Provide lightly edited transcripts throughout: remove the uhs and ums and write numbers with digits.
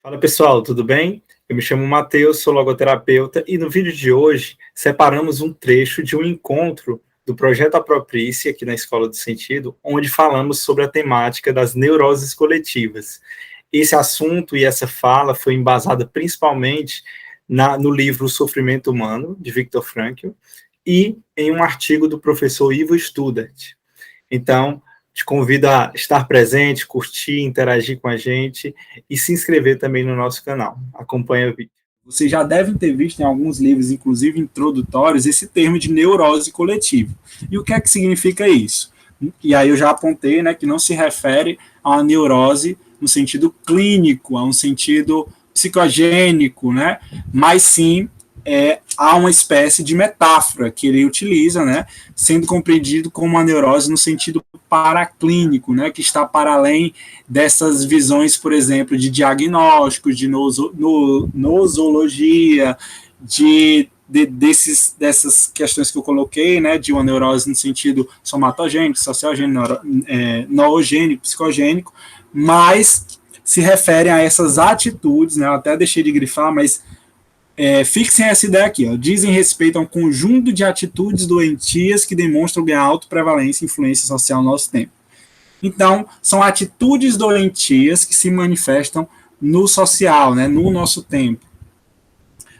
Fala pessoal, tudo bem? Eu me chamo Matheus, sou logoterapeuta e no vídeo de hoje separamos um trecho de um encontro do Projeto Aproprice aqui na Escola do Sentido, onde falamos sobre a temática das neuroses coletivas. Esse assunto e essa fala foi embasada principalmente no livro O Sofrimento Humano, de Viktor Frankl, e em um artigo do professor Ivo Studart. Então, te convido a estar presente, curtir, interagir com a gente e se inscrever também no nosso canal. Acompanhe o vídeo. Vocês já devem ter visto em alguns livros, inclusive introdutórios, esse termo de neurose coletiva. E o que é que significa isso? E aí eu já apontei, né, que não se refere a uma neurose no sentido clínico, a um sentido psicogênico, né, mas sim há uma espécie de metáfora que ele utiliza, né, sendo compreendido como uma neurose no sentido paraclínico, né, que está para além dessas visões, por exemplo, de diagnósticos, de nosologia, dessas questões que eu coloquei, né, de uma neurose no sentido somatogênico, sociogênico, noogênico, psicogênico, mas se referem a essas atitudes, né, eu até deixei de grifar, mas fixem essa ideia aqui, ó, dizem respeito a um conjunto de atitudes doentias que demonstram ganhar alta prevalência e influência social no nosso tempo. Então, são atitudes doentias que se manifestam no social, né, no nosso tempo.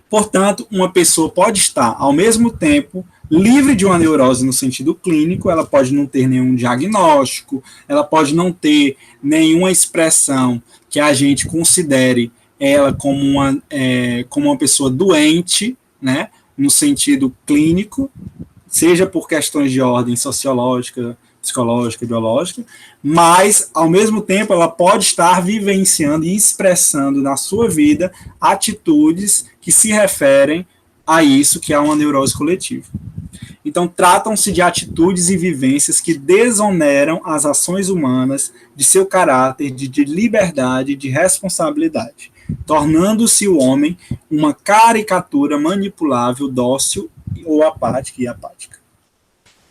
Portanto, uma pessoa pode estar, ao mesmo tempo, livre de uma neurose no sentido clínico, ela pode não ter nenhum diagnóstico, ela pode não ter nenhuma expressão que a gente considere ela como uma pessoa doente, né, no sentido clínico, seja por questões de ordem sociológica, psicológica, biológica, mas, ao mesmo tempo, ela pode estar vivenciando e expressando na sua vida atitudes que se referem a isso, que é uma neurose coletiva. Então, tratam-se de atitudes e vivências que desoneram as ações humanas de seu caráter de liberdade e de responsabilidade, tornando-se o homem uma caricatura manipulável, dócil ou apática e apática.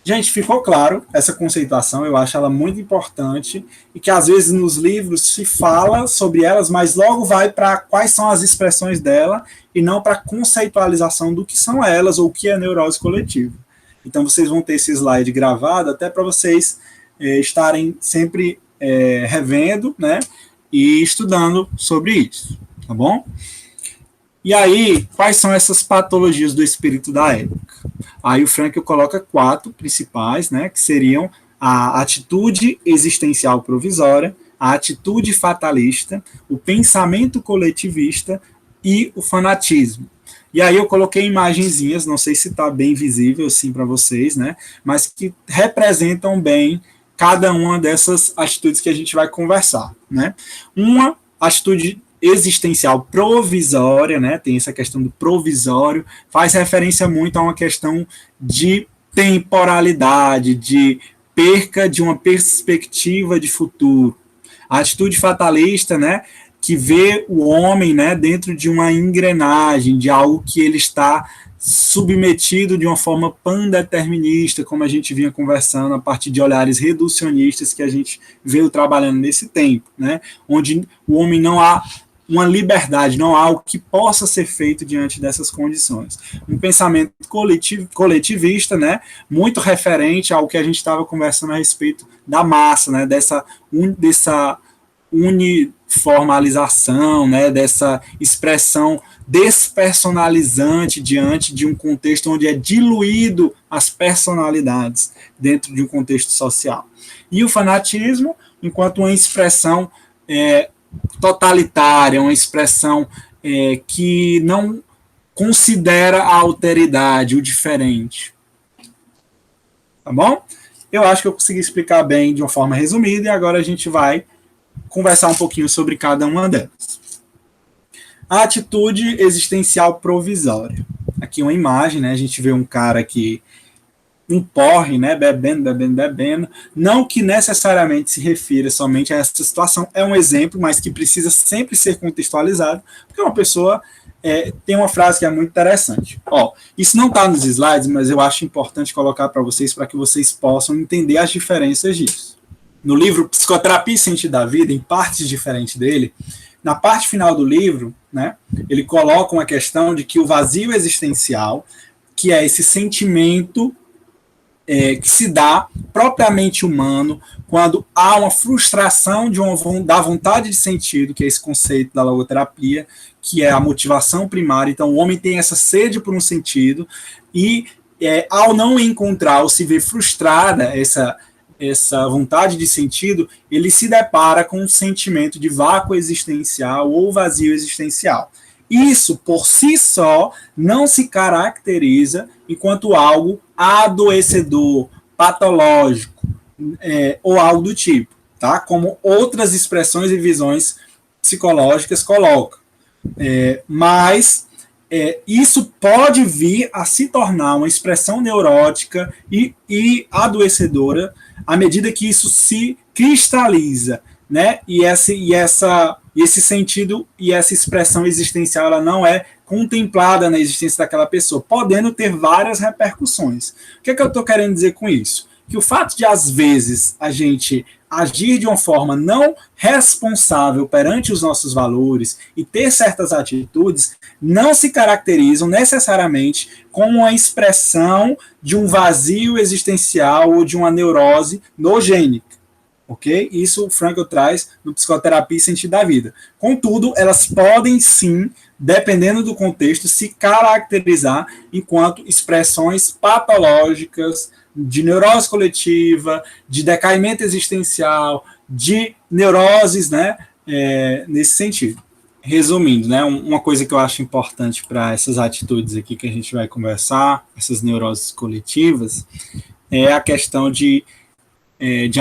Gente, ficou claro essa conceituação, eu acho ela muito importante e que às vezes nos livros se fala sobre elas, mas logo vai para quais são as expressões dela e não para a conceitualização do que são elas ou o que é neurose coletiva. Então vocês vão ter esse slide gravado até para vocês estarem sempre revendo, né, e estudando sobre isso, tá bom? E aí, quais são essas patologias do espírito da época? Aí o Frankl coloca 4 principais, né, que seriam a atitude existencial provisória, a atitude fatalista, o pensamento coletivista e o fanatismo. E aí eu coloquei imagenzinhas, não sei se está bem visível assim para vocês, né, mas que representam bem cada uma dessas atitudes que a gente vai conversar, né? Uma atitude existencial provisória, né, tem essa questão do provisório, faz referência muito a uma questão de temporalidade, de perca de uma perspectiva de futuro. A atitude fatalista, né, que vê o homem, né, dentro de uma engrenagem, de algo que ele está submetido de uma forma pandeterminista, como a gente vinha conversando, a partir de olhares reducionistas que a gente veio trabalhando nesse tempo, né, onde o homem não há uma liberdade, não há algo que possa ser feito diante dessas condições. Um pensamento coletivista, né, muito referente ao que a gente estava conversando a respeito da massa, né, dessa uniformalização, né, dessa expressão despersonalizante diante de um contexto onde é diluído as personalidades dentro de um contexto social. E o fanatismo, enquanto uma expressão totalitária, uma expressão que não considera a alteridade, o diferente. Tá bom? Eu acho que eu consegui explicar bem de uma forma resumida e agora a gente vai conversar um pouquinho sobre cada uma delas. A atitude existencial provisória. Aqui uma imagem, né? A gente vê um cara que um porre, né, bebendo, não que necessariamente se refira somente a essa situação, é um exemplo, mas que precisa sempre ser contextualizado, porque uma pessoa tem uma frase que é muito interessante. Ó, isso não está nos slides, mas eu acho importante colocar para que vocês possam entender as diferenças disso. No livro Psicoterapia e Sentido da Vida, em partes diferentes dele, na parte final do livro, né, ele coloca uma questão de que o vazio existencial, que é esse sentimento que se dá propriamente humano quando há uma frustração da vontade de sentido, que é esse conceito da logoterapia, que é a motivação primária. Então, o homem tem essa sede por um sentido e, ao não encontrar ou se ver frustrada essa vontade de sentido, ele se depara com um sentimento de vácuo existencial ou vazio existencial. Isso, por si só, não se caracteriza enquanto algo adoecedor, patológico, ou algo do tipo, tá? Como outras expressões e visões psicológicas colocam. Mas isso pode vir a se tornar uma expressão neurótica e adoecedora à medida que isso se cristaliza, né? E esse sentido e essa expressão existencial, ela não é contemplada na existência daquela pessoa, podendo ter várias repercussões. O que é que eu estou querendo dizer com isso? Que o fato de, às vezes, a gente agir de uma forma não responsável perante os nossos valores e ter certas atitudes não se caracterizam necessariamente como uma expressão de um vazio existencial ou de uma neurose nogênica. Ok? Isso o Frankl traz no Psicoterapia e Sentido da Vida. Contudo, elas podem sim, dependendo do contexto, se caracterizar enquanto expressões patológicas de neurose coletiva, de decaimento existencial, de neuroses, né, nesse sentido. Resumindo, né, uma coisa que eu acho importante para essas atitudes aqui que a gente vai conversar, essas neuroses coletivas, é a questão de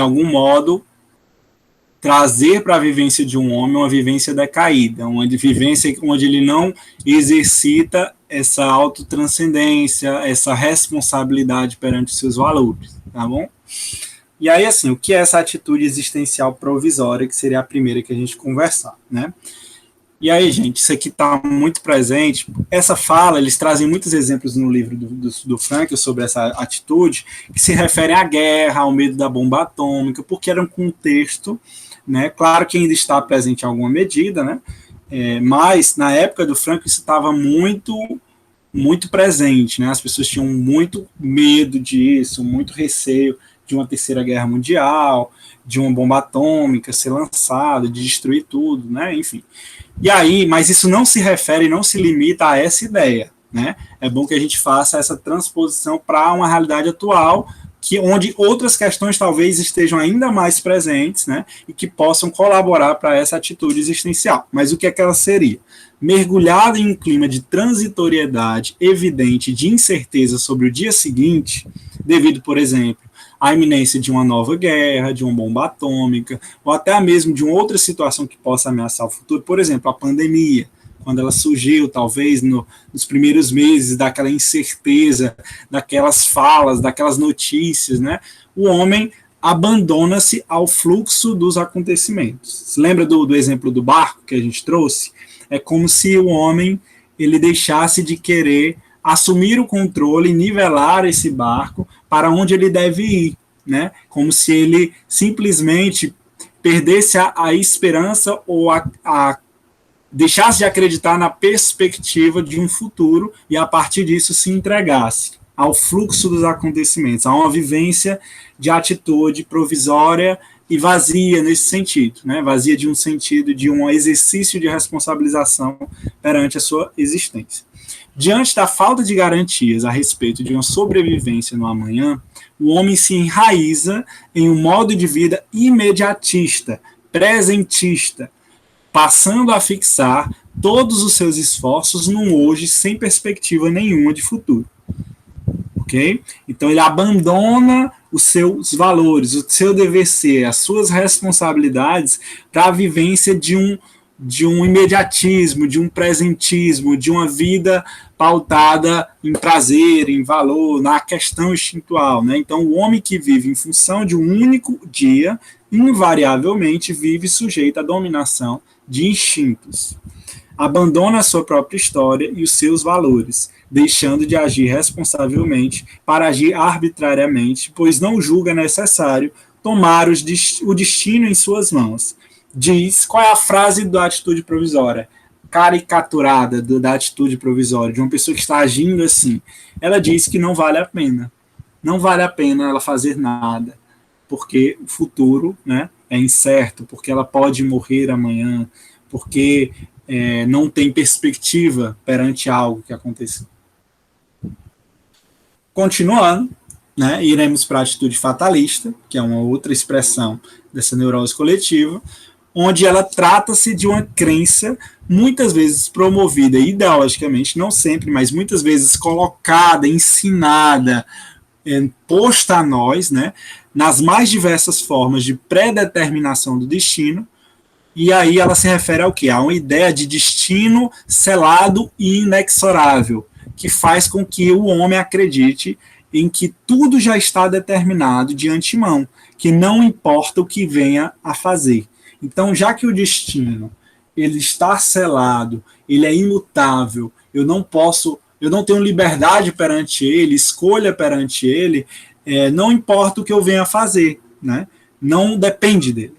algum modo, trazer para a vivência de um homem uma vivência decaída, uma vivência onde ele não exercita essa autotranscendência, essa responsabilidade perante os seus valores, tá bom? E aí, assim, o que é essa atitude existencial provisória, que seria a primeira que a gente conversar, né? E aí, gente, isso aqui está muito presente. Essa fala, eles trazem muitos exemplos no livro do Frankl sobre essa atitude, que se referem à guerra, ao medo da bomba atômica, porque era um contexto, né? Claro que ainda está presente em alguma medida, né? Mas na época do Frankl isso estava muito presente, né? As pessoas tinham muito medo disso, muito receio de uma terceira guerra mundial, de uma bomba atômica ser lançada, de destruir tudo, né? Enfim. E aí, mas isso não se refere, não se limita a essa ideia, né? É bom que a gente faça essa transposição para uma realidade atual, onde outras questões talvez estejam ainda mais presentes, né? E que possam colaborar para essa atitude existencial. Mas o que é que ela seria? Mergulhada em um clima de transitoriedade evidente, de incerteza sobre o dia seguinte, devido, por exemplo, a iminência de uma nova guerra, de uma bomba atômica, ou até mesmo de uma outra situação que possa ameaçar o futuro, por exemplo, a pandemia, quando ela surgiu, talvez, nos primeiros meses, daquela incerteza, daquelas falas, daquelas notícias, né? O homem abandona-se ao fluxo dos acontecimentos. Você lembra do exemplo do barco que a gente trouxe? É como se o homem ele deixasse de querer assumir o controle, nivelar esse barco para onde ele deve ir, né? Como se ele simplesmente perdesse a esperança ou deixasse de acreditar na perspectiva de um futuro e a partir disso se entregasse ao fluxo dos acontecimentos, a uma vivência de atitude provisória e vazia nesse sentido, né? Vazia de um sentido de um exercício de responsabilização perante a sua existência. Diante da falta de garantias a respeito de uma sobrevivência no amanhã, o homem se enraiza em um modo de vida imediatista, presentista, passando a fixar todos os seus esforços num hoje sem perspectiva nenhuma de futuro. Ok? Então ele abandona os seus valores, o seu dever ser, as suas responsabilidades para a vivência de um imediatismo, de um presentismo, de uma vida pautada em prazer, em valor, na questão instintual, né? Então, o homem que vive em função de um único dia, invariavelmente vive sujeito à dominação de instintos. Abandona a sua própria história e os seus valores, deixando de agir responsavelmente para agir arbitrariamente, pois não julga necessário tomar o destino em suas mãos. diz, qual é a frase da atitude provisória? Caricaturada da atitude provisória, de uma pessoa que está agindo assim. Ela diz que não vale a pena. Não vale a pena ela fazer nada, porque o futuro, né, é incerto, porque ela pode morrer amanhã, porque não tem perspectiva perante algo que aconteceu. Continuando, né, iremos para a atitude fatalista, que é uma outra expressão dessa neurose coletiva, onde ela trata-se de uma crença muitas vezes promovida ideologicamente, não sempre, mas muitas vezes colocada, ensinada, posta a nós, né, nas mais diversas formas de predeterminação do destino, e aí ela se refere ao quê? A uma ideia de destino selado e inexorável, que faz com que o homem acredite em que tudo já está determinado de antemão, que não importa o que venha a fazer. Então, já que o destino ele está selado, ele é imutável, eu não tenho liberdade perante ele, escolha perante ele, não importa o que eu venha a fazer, né? Não depende dele.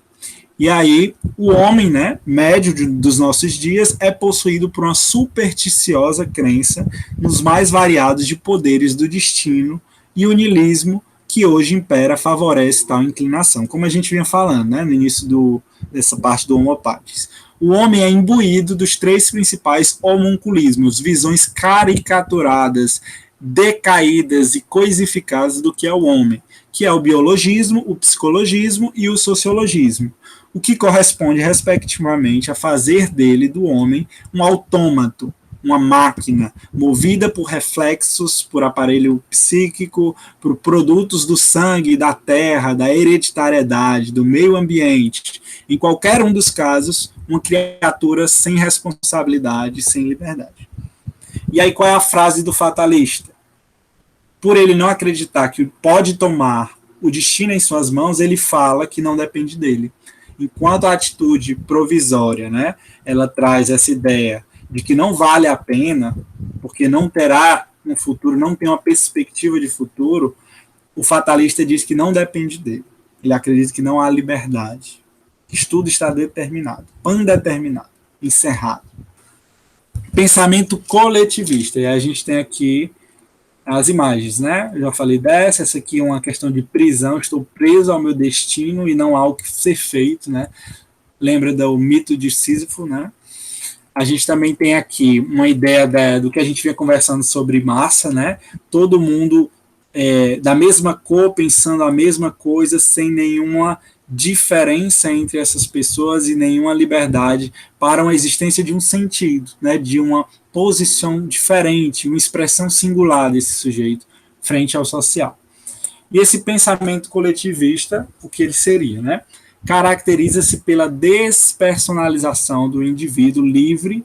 E aí, o homem, né, médio dos nossos dias, é possuído por uma supersticiosa crença nos mais variados de poderes do destino, e o niilismo que hoje impera favorece tal inclinação. Como a gente vinha falando, né, no início dessa parte do Homo Pacis. O homem é imbuído dos três principais homunculismos, visões caricaturadas, decaídas e coisificadas do que é o homem, que é o biologismo, o psicologismo e o sociologismo, o que corresponde, respectivamente, a fazer dele, do homem, um autômato, uma máquina, movida por reflexos, por aparelho psíquico, por produtos do sangue, da terra, da hereditariedade, do meio ambiente. Em qualquer um dos casos, uma criatura sem responsabilidade, sem liberdade. E aí qual é a frase do fatalista? Por ele não acreditar que pode tomar o destino em suas mãos, ele fala que não depende dele. Enquanto a atitude provisória, né, ela traz essa ideia de que não vale a pena, porque não terá um futuro, não tem uma perspectiva de futuro, o fatalista diz que não depende dele. Ele acredita que não há liberdade. Que tudo está determinado, pandeterminado, encerrado. Pensamento coletivista. E a gente tem aqui as imagens, né? Eu já falei dessa, essa aqui é uma questão de prisão, estou preso ao meu destino e não há o que ser feito, né? Lembra do mito de Sísifo, né? A gente também tem aqui uma ideia do que a gente vinha conversando sobre massa, né? Todo mundo da mesma cor, pensando a mesma coisa, sem nenhuma diferença entre essas pessoas e nenhuma liberdade para uma existência de um sentido, né? De uma posição diferente, uma expressão singular desse sujeito frente ao social. E esse pensamento coletivista, o que ele seria, né? Caracteriza-se pela despersonalização do indivíduo livre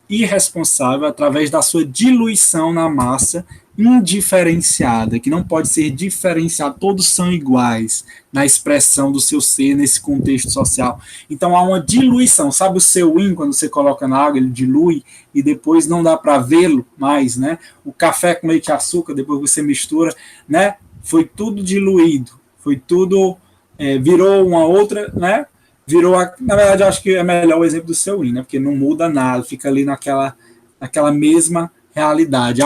e responsável através da sua diluição na massa indiferenciada, que não pode ser diferenciada, todos são iguais na expressão do seu ser nesse contexto social. Então há uma diluição, sabe o seu in, quando você coloca na água, ele dilui e depois não dá para vê-lo mais, né? O café com leite e açúcar, depois você mistura, né? Foi tudo diluído, foi tudo... virou uma outra, né? Na verdade, eu acho que é melhor o exemplo do seu in, né? Porque não muda nada, fica ali naquela mesma realidade.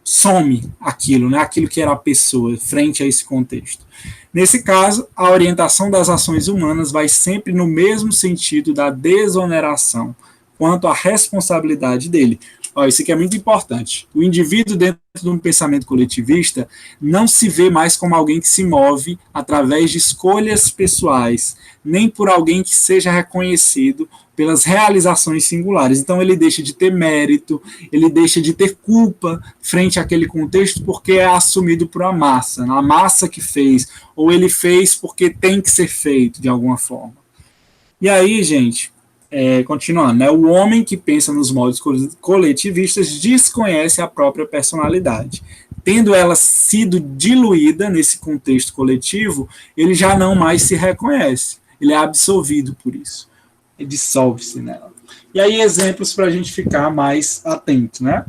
Some aquilo, né? Aquilo que era a pessoa frente a esse contexto. Nesse caso, a orientação das ações humanas vai sempre no mesmo sentido da desoneração quanto à responsabilidade dele. Isso aqui é muito importante. O indivíduo, dentro de um pensamento coletivista, não se vê mais como alguém que se move através de escolhas pessoais, nem por alguém que seja reconhecido pelas realizações singulares. Então ele deixa de ter mérito, ele deixa de ter culpa frente àquele contexto porque é assumido por a massa que fez, ou ele fez porque tem que ser feito de alguma forma. E aí, gente... continuando, né? O homem que pensa nos modos coletivistas desconhece a própria personalidade. Tendo ela sido diluída nesse contexto coletivo, ele já não mais se reconhece. Ele é absolvido por isso. Ele dissolve-se nela. E aí, exemplos para a gente ficar mais atento, né?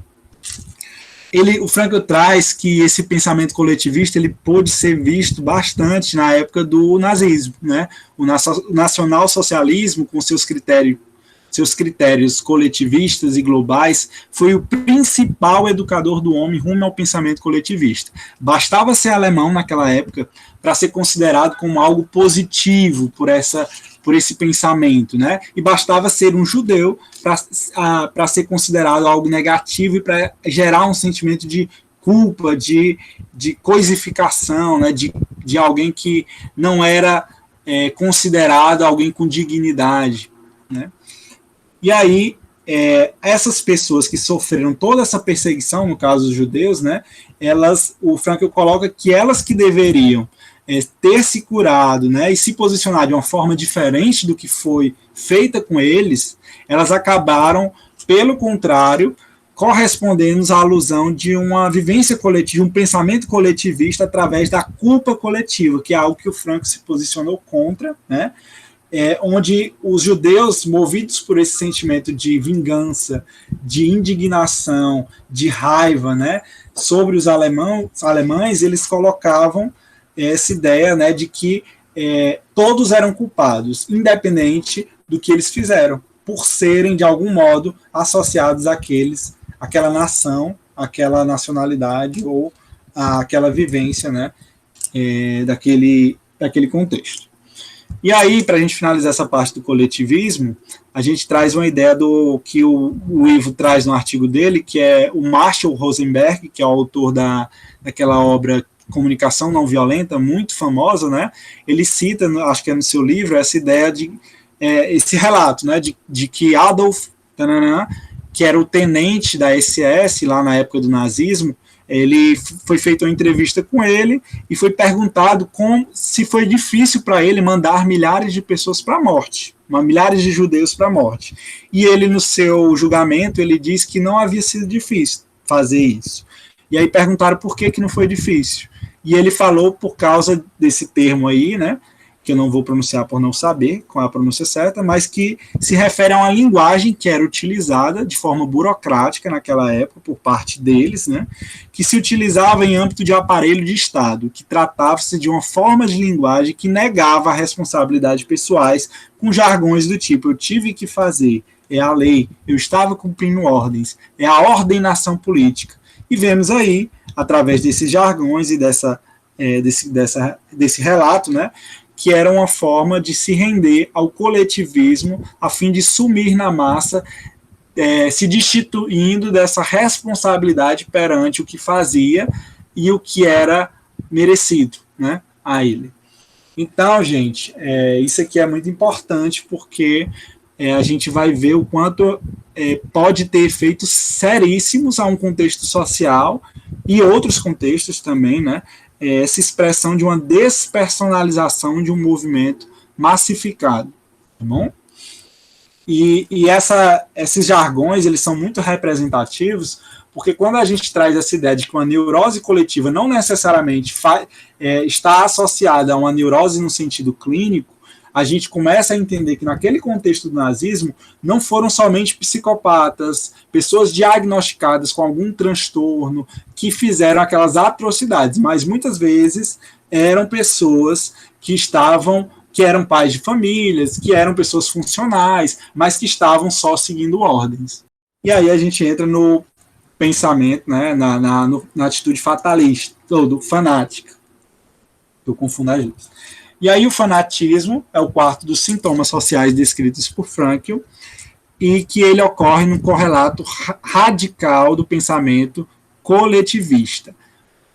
O Frankl traz que esse pensamento coletivista ele pôde ser visto bastante na época do nazismo, né? O nacional-socialismo, com seus critérios coletivistas e globais, foi o principal educador do homem rumo ao pensamento coletivista. Bastava ser alemão naquela época para ser considerado como algo positivo por esse pensamento, né? E bastava ser um judeu para ser considerado algo negativo e para gerar um sentimento de culpa, de coisificação, né? De alguém que não era considerado alguém com dignidade, né? E aí, essas pessoas que sofreram toda essa perseguição, no caso dos judeus, né? O Frankl coloca que elas que deveriam ter se curado, né, e se posicionar de uma forma diferente do que foi feita com eles, elas acabaram, pelo contrário, correspondendo à alusão de uma vivência coletiva, um pensamento coletivista através da culpa coletiva, que é algo que o Frankl se posicionou contra, né, onde os judeus, movidos por esse sentimento de vingança, de indignação, de raiva, né, sobre os alemães, eles colocavam essa ideia, né, de que todos eram culpados, independente do que eles fizeram, por serem, de algum modo, associados àquela nação, àquela nacionalidade ou àquela vivência, né, daquele contexto. E aí, para a gente finalizar essa parte do coletivismo, a gente traz uma ideia do que o Ivo traz no artigo dele, que é o Marshall Rosenberg, que é o autor daquela obra Comunicação Não Violenta, muito famosa, né? Ele cita, acho que é no seu livro, essa ideia esse relato, né? De que Adolf, que era o tenente da SS lá na época do nazismo, ele foi feita uma entrevista com ele e foi perguntado se foi difícil para ele mandar milhares de pessoas para a morte, milhares de judeus para a morte. E ele, no seu julgamento, ele diz que não havia sido difícil fazer isso. E aí perguntaram por que não foi difícil. E ele falou por causa desse termo aí, né, que eu não vou pronunciar por não saber qual é a pronúncia certa, mas que se refere a uma linguagem que era utilizada de forma burocrática naquela época por parte deles, né, que se utilizava em âmbito de aparelho de Estado, que tratava-se de uma forma de linguagem que negava a responsabilidade pessoais com jargões do tipo: eu tive que fazer, é a lei, eu estava cumprindo ordens, é a ordenação política. E vemos aí, através desses jargões e desse relato, né, que era uma forma de se render ao coletivismo a fim de sumir na massa, se destituindo dessa responsabilidade perante o que fazia e o que era merecido, né, a ele. Então, gente, isso aqui é muito importante porque a gente vai ver o quanto pode ter efeitos seríssimos a um contexto social e outros contextos também, né? Essa expressão de uma despersonalização de um movimento massificado, tá bom? E esses jargões, eles são muito representativos, porque quando a gente traz essa ideia de que uma neurose coletiva não necessariamente está associada a uma neurose no sentido clínico, a gente começa a entender que naquele contexto do nazismo não foram somente psicopatas, pessoas diagnosticadas com algum transtorno que fizeram aquelas atrocidades, mas muitas vezes eram pessoas que eram pais de famílias, que eram pessoas funcionais, mas que estavam só seguindo ordens. E aí a gente entra no pensamento, né, na atitude fatalista, ou fanática. Estou confundindo as duas. E aí o fanatismo é o quarto dos sintomas sociais descritos por Frankl, e que ele ocorre no correlato radical do pensamento coletivista.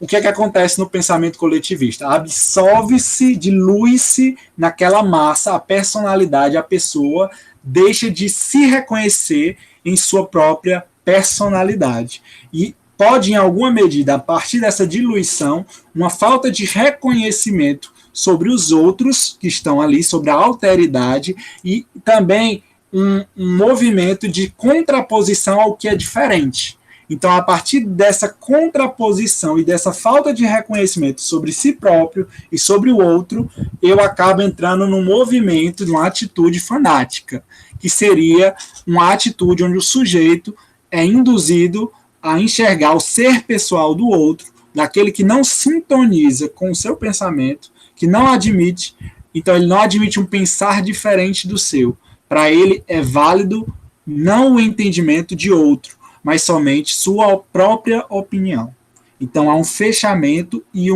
O que acontece no pensamento coletivista? Absolve-se, dilui-se naquela massa a personalidade, a pessoa deixa de se reconhecer em sua própria personalidade. E pode, em alguma medida, a partir dessa diluição, uma falta de reconhecimento sobre os outros que estão ali, sobre a alteridade, e também um movimento de contraposição ao que é diferente. Então, a partir dessa contraposição e dessa falta de reconhecimento sobre si próprio e sobre o outro, eu acabo entrando num movimento de uma atitude fanática, que seria uma atitude onde o sujeito é induzido a enxergar o ser pessoal do outro, daquele que não sintoniza com o seu pensamento, que não admite, então ele não admite um pensar diferente do seu. Para ele é válido não o entendimento de outro, mas somente sua própria opinião. Então há um fechamento e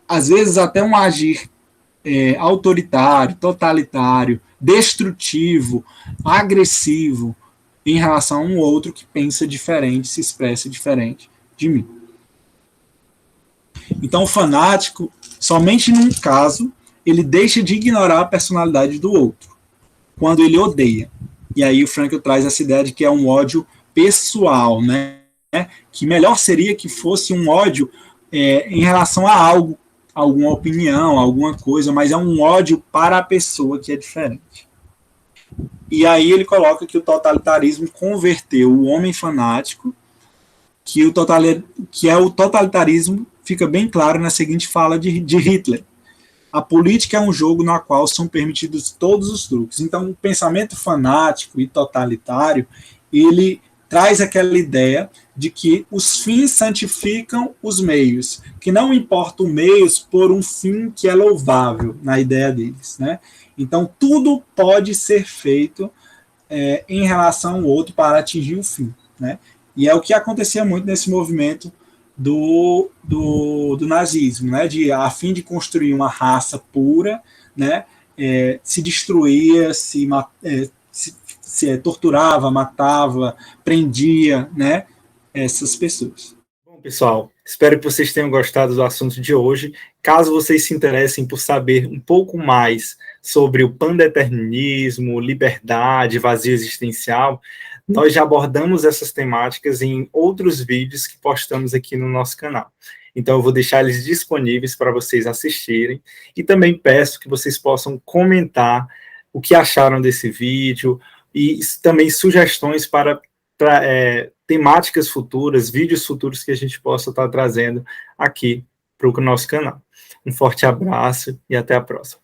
às vezes até um agir autoritário, totalitário, destrutivo, agressivo em relação a um outro que pensa diferente, se expressa diferente de mim. Então o fanático, somente num caso, ele deixa de ignorar a personalidade do outro, quando ele odeia. E aí o Frankl traz essa ideia de que é um ódio pessoal, né? Que melhor seria que fosse um ódio em relação a algo, alguma opinião, alguma coisa, mas é um ódio para a pessoa que é diferente. E aí ele coloca que o totalitarismo converteu o homem fanático, que é o totalitarismo, fica bem claro na seguinte fala de Hitler: a política é um jogo no qual são permitidos todos os truques. Então, o pensamento fanático e totalitário, ele traz aquela ideia de que os fins santificam os meios, que não importa o meio por um fim que é louvável, na ideia deles, né? Então, tudo pode ser feito em relação ao outro para atingir o fim, né? E é o que acontecia muito nesse movimento do nazismo, né? A fim de construir uma raça pura, né? Se destruía, se torturava, matava, prendia, né? Essas pessoas. Bom, pessoal, espero que vocês tenham gostado do assunto de hoje. Caso vocês se interessem por saber um pouco mais sobre o pandeterminismo, liberdade, vazio existencial, nós já abordamos essas temáticas em outros vídeos que postamos aqui no nosso canal. Então, eu vou deixar eles disponíveis para vocês assistirem. E também peço que vocês possam comentar o que acharam desse vídeo e também sugestões para temáticas futuras, vídeos futuros que a gente possa estar trazendo aqui para o nosso canal. Um forte abraço e até a próxima.